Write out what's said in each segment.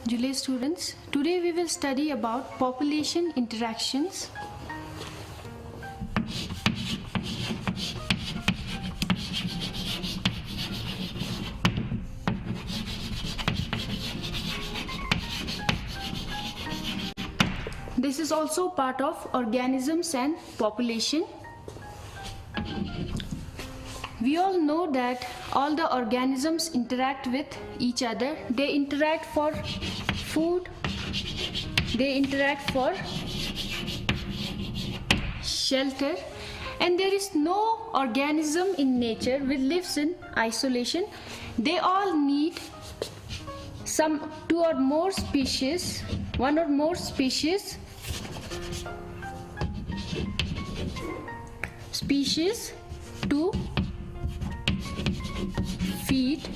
Julie students, today we will study about population interactions. This is also part of organisms and population. We all know that all the organisms interact with each other. They interact for food, they interact for shelter, and there is no organism in nature which lives in isolation. They all need one or more species to feed.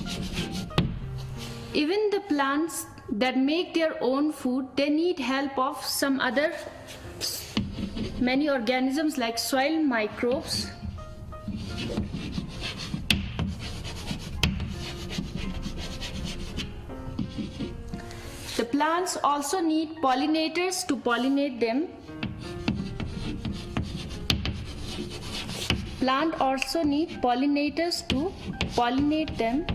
Even the plants that make their own food, they need help of some other many organisms like soil microbes. The plants also need pollinators to pollinate them. Plant also need pollinators to pollinate them.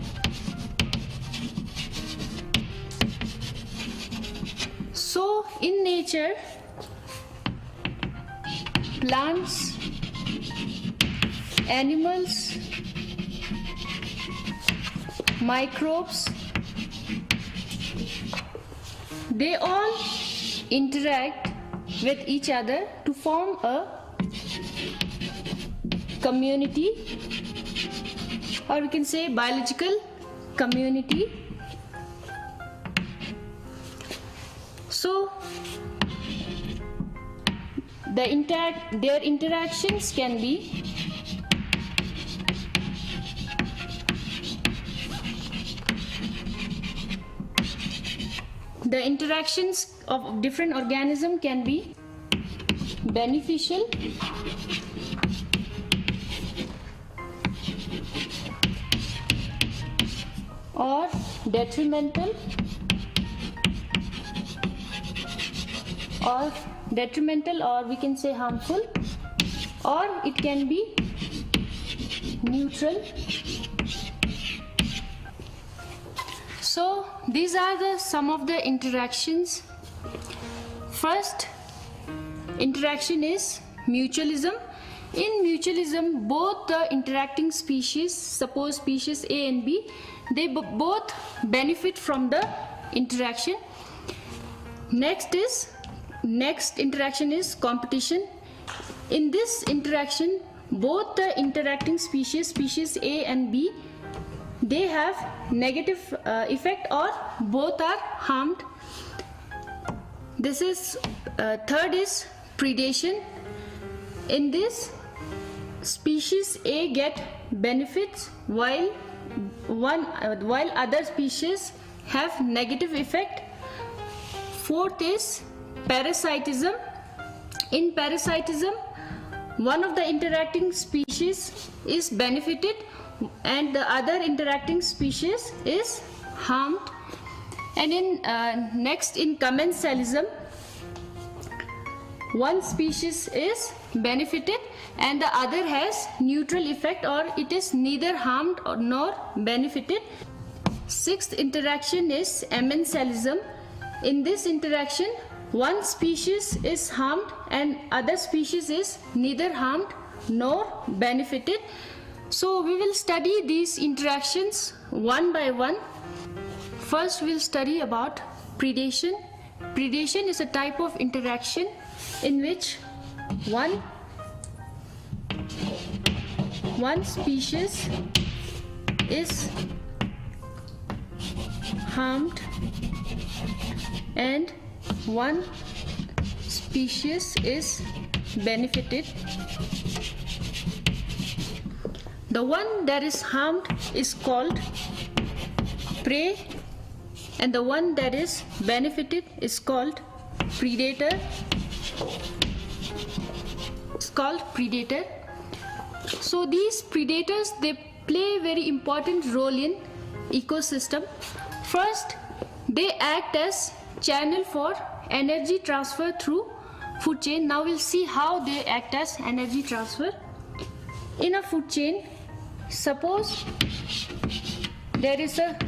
So in nature, plants, animals, microbes, they all interact with each other to form a community, or we can say biological community. So their interactions can be of different organisms can be beneficial or detrimental, or we can say harmful, or it can be neutral. So these are some of the interactions. First interaction is mutualism. In mutualism, both the interacting species, suppose species A and B, they both benefit from the interaction. Next interaction is competition. In this interaction, both the interacting species A and B, they have negative effect or both are harmed. This is third is predation. In this, species A get benefits while other species have negative effect. Fourth is parasitism. In parasitism, one of the interacting species is benefited and the other interacting species is harmed. And in commensalism, one species is benefited and the other has neutral effect, or it is neither harmed nor benefited. Sixth interaction is amensalism. In this interaction, one species is harmed and other species is neither harmed nor benefited. So we will study these interactions one by one. First we'll study about predation. Predation is a type of interaction in which one species is harmed and one species is benefited. The one that is harmed is called prey and the one that is benefited is called predator. So these predators, they play a very important role in ecosystem. First, they act as channel for energy transfer through food chain. Now we'll see how they act as energy transfer. In a food chain, suppose there is a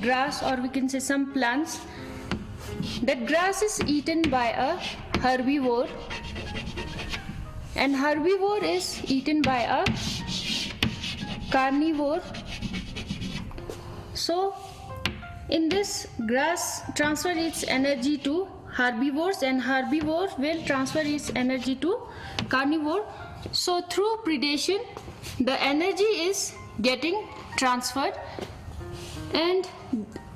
grass, or we can say some plants. That grass is eaten by a herbivore, and herbivore is eaten by a carnivore. So in this, grass transfer its energy to herbivores, and herbivore will transfer its energy to carnivore. So through predation, the energy is getting transferred, and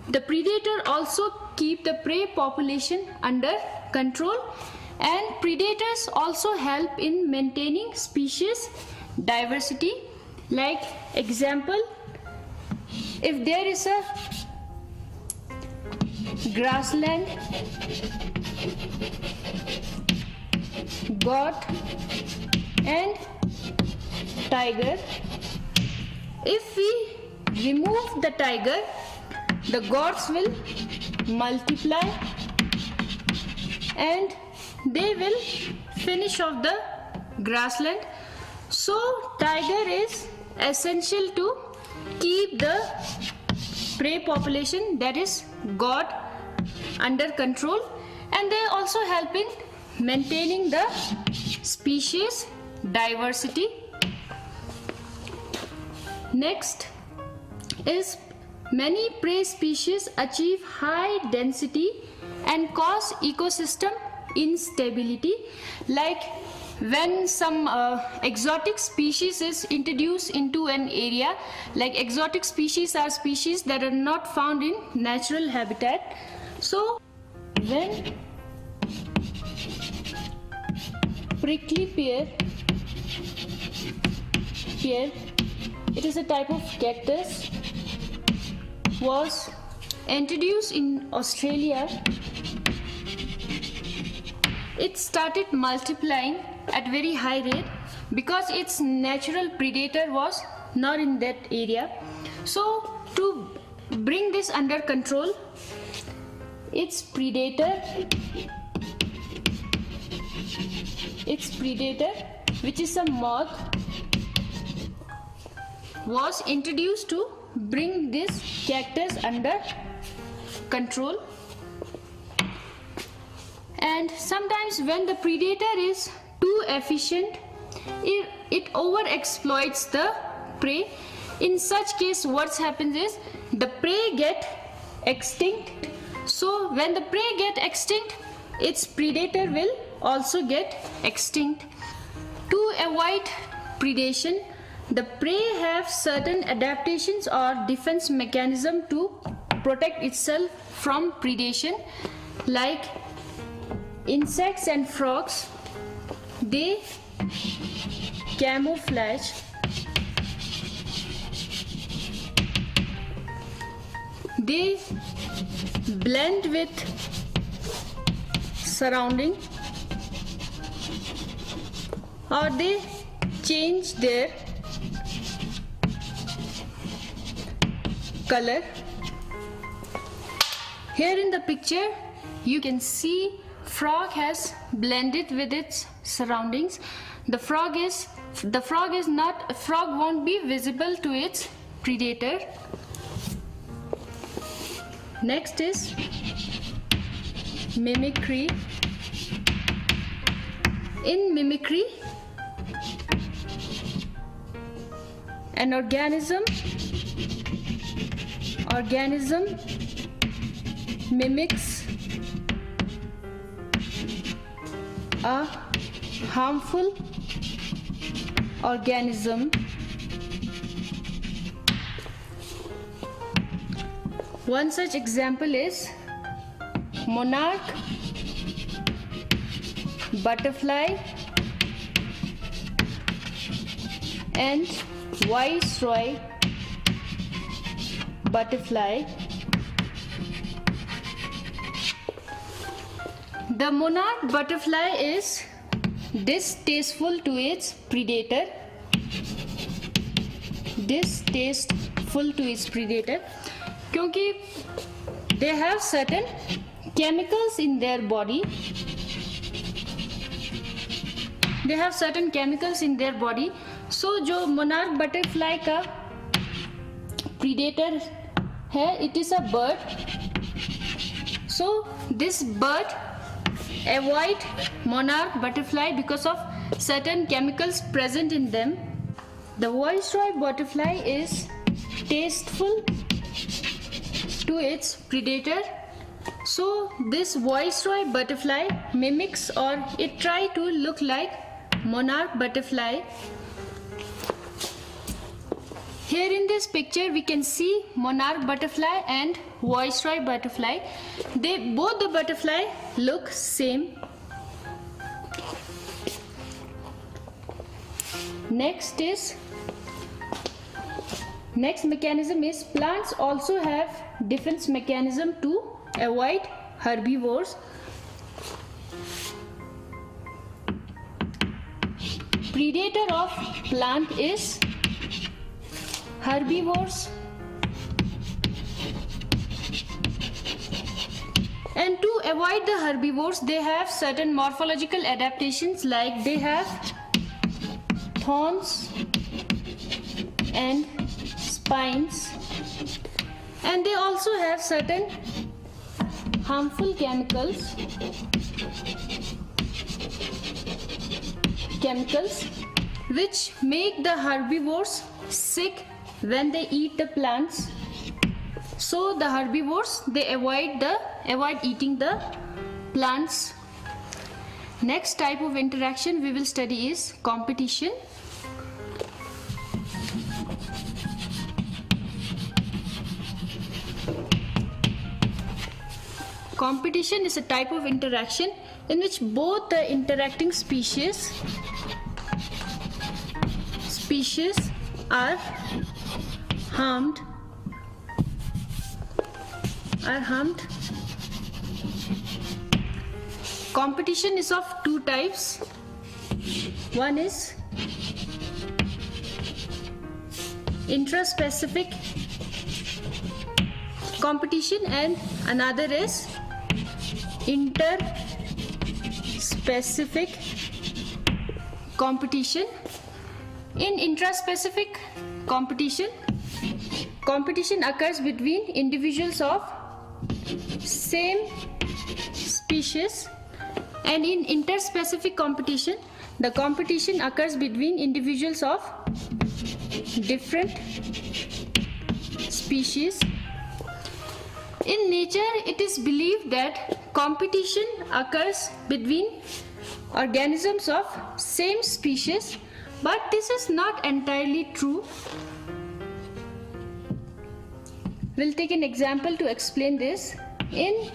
the predator also keep the prey population under control, and predators also help in maintaining species diversity. Like example, if there is a grassland, goat and tiger, if we remove the tiger, the goats will multiply and they will finish off the grassland. So tiger is essential to keep the prey population, that is goat, under control, and they also help in maintaining the species diversity. Next is, many prey species achieve high density and cause ecosystem instability. Like when some exotic species is introduced into an area, like exotic species are species that are not found in natural habitat. So when prickly pear, it is a type of cactus, was introduced in Australia, it started multiplying at very high rate because its natural predator was not in that area. So to bring this under control, its predator, which is a moth, was introduced to bring this cactus under control. And sometimes when the predator is too efficient, it overexploits the prey. In such case, what happens is the prey get extinct. So when the prey get extinct, its predator will also get extinct. To avoid predation, the prey have certain adaptations or defense mechanism to protect itself from predation. Like insects and frogs, they camouflage. They blend with surrounding, or they change their color. Here in the picture you can see frog has blended with its surroundings. The frog won't be visible to its predator. Next is mimicry. In mimicry, an organism mimics a harmful organism. One such example is monarch butterfly and viceroy butterfly. The monarch butterfly is distasteful to its predator. क्योंकि they have certain chemicals in their body. They have certain chemicals in their body. So जो monarch butterfly का predator है, it is a bird. So this bird avoid monarch butterfly because of certain chemicals present in them. The viceroy butterfly is tasteful to its predator. So this viceroy butterfly mimics, or it try to look like monarch butterfly. Here in this picture we can see monarch butterfly and viceroy butterfly. Both the butterfly look same. Next mechanism is plants also have defense mechanism to avoid herbivores. Predator of plant is herbivores, and to avoid the herbivores they have certain morphological adaptations, like they have thorns and spines, and they also have certain harmful chemicals which make the herbivores sick when they eat the plants. So the herbivores, they avoid eating the plants. Next type of interaction we will study is competition. Competition is a type of interaction in which both the interacting species are harmed. Competition is of two types. One is intraspecific competition and another is interspecific competition. In intraspecific competition occurs between individuals of same species, and in interspecific competition the competition occurs between individuals of different species. In nature, it is believed that competition occurs between organisms of same species, but this is not entirely true. We'll take an example to explain this. In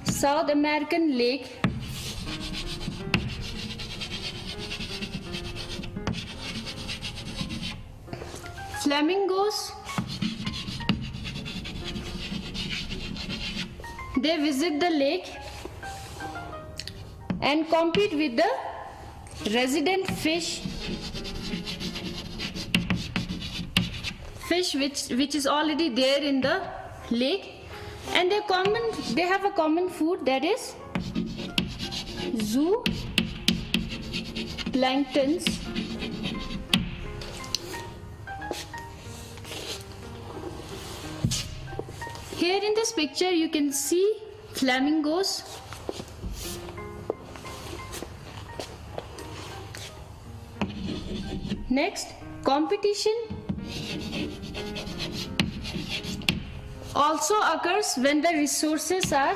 South American lake, flamingos, they visit the lake and compete with the resident fish which is already there in the lake, and they have a common food, that is zooplanktons. Here in this picture you can see flamingos. Next, competition also occurs when the resources are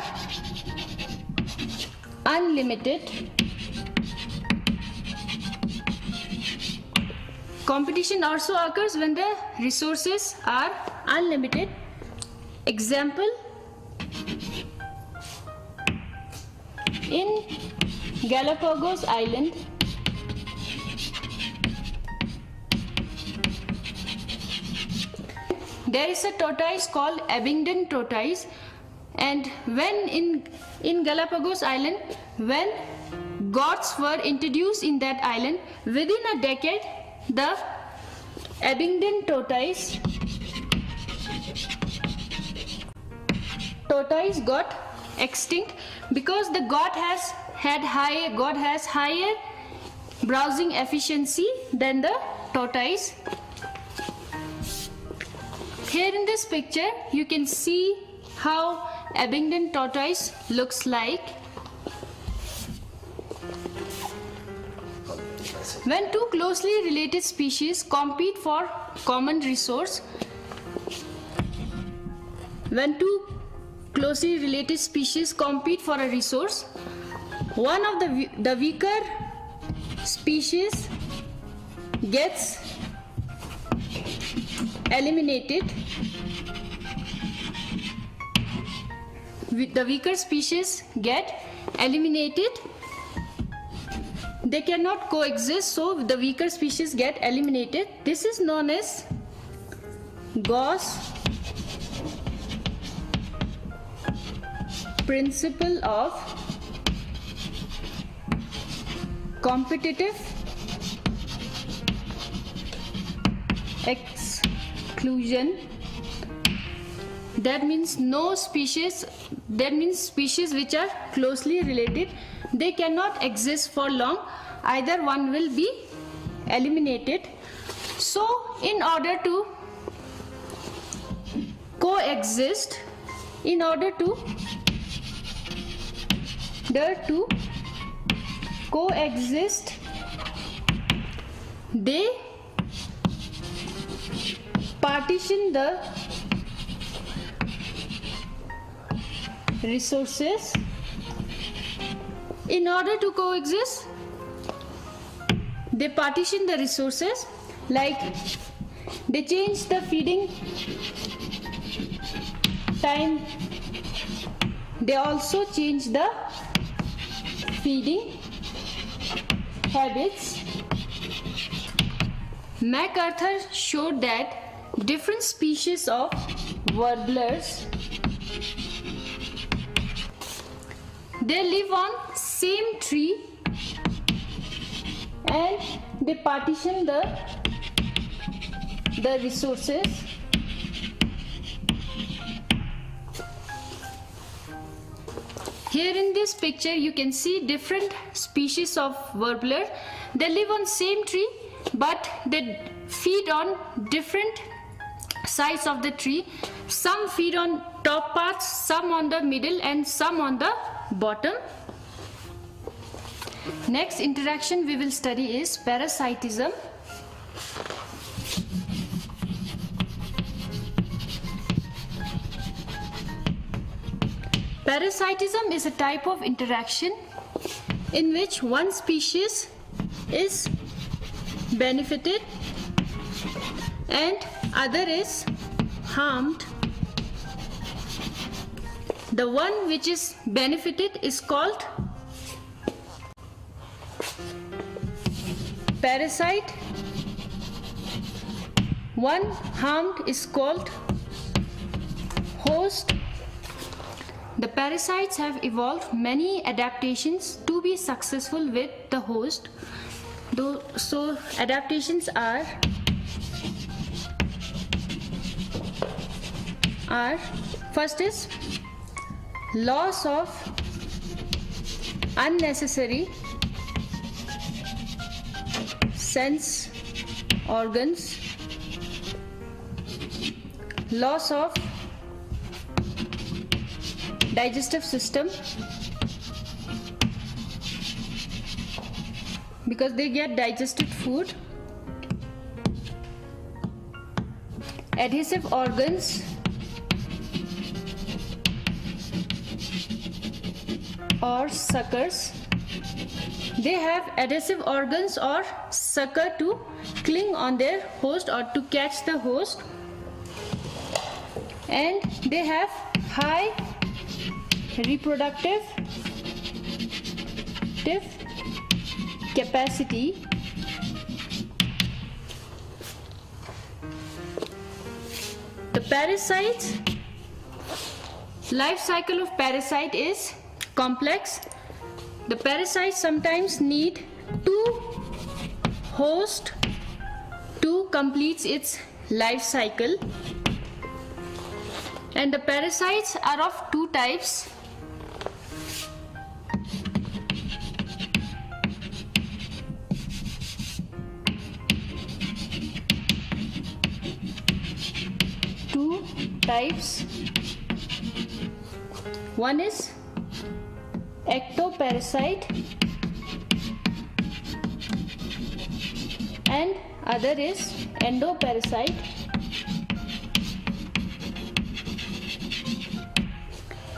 unlimited. Competition also occurs when the resources are unlimited. Example, in Galapagos Island, there is a tortoise called Abingdon tortoise, and when in Galapagos Island, when goats were introduced in that island, within a decade the Abingdon tortoise tortoise got extinct because the god has higher browsing efficiency than the tortoise. Here in this picture you can see how abundant tortoise looks like. When two closely related species compete for common resource, one of the weaker species gets eliminated. The weaker species get eliminated. They cannot coexist, so the weaker species get eliminated. This is known as Gauss' principle of competitive exclusion. That means species which are closely related, they cannot exist for long, either one will be eliminated. So in order to coexist, they partition the resources. In order to coexist, they partition the resources, like they change the feeding time, they also change the feeding habits. MacArthur showed that different species of warblers, they live on same tree and they partition the resources. Here in this picture you can see different species of warbler. They live on same tree but they feed on different sides of the tree. Some feed on top parts, some on the middle and some on the bottom. Next interaction we will study is parasitism. Parasitism is a type of interaction in which one species is benefited and other is harmed. The one which is benefited is called parasite. One harmed is called host. The parasites have evolved many adaptations to be successful with the host. So adaptations are first is loss of unnecessary sense organs, loss of digestive system because they get digested food, adhesive organs or suckers. They have adhesive organs or sucker to cling on their host or to catch the host, and they have high reproductive capacity. The parasites, life cycle of parasite is complex. The parasite sometimes need two hosts to complete its life cycle. And the parasites are of two types. Two types. One is ectoparasite and other is endoparasite.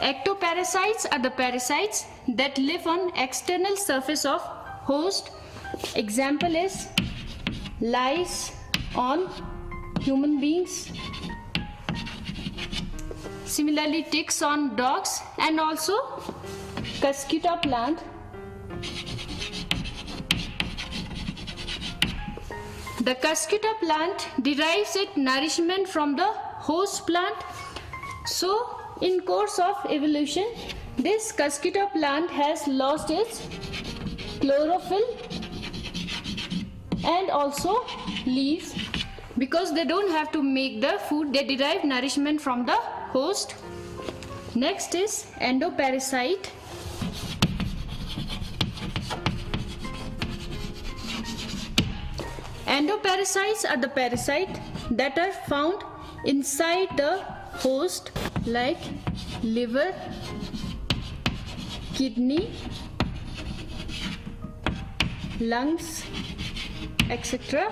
Ectoparasites are the parasites that live on external surface of host. Example is lice on human beings. Similarly, ticks on dogs, and also Cuscuta plant. The Cuscuta plant derives its nourishment from the host plant. So, in course of evolution, this Cuscuta plant has lost its chlorophyll and also leaves, because they don't have to make the food, they derive nourishment from the host. Next is endoparasite. Endoparasites are the parasites that are found inside the host, like liver, kidney, lungs, etc.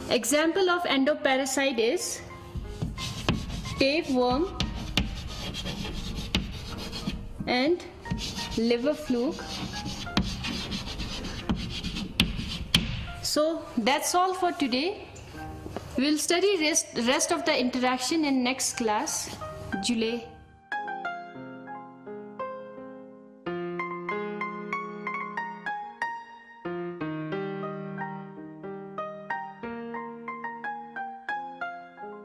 Example of endoparasite is tapeworm and liver fluke. So that's all for today. We will study rest of the interaction in next class, July.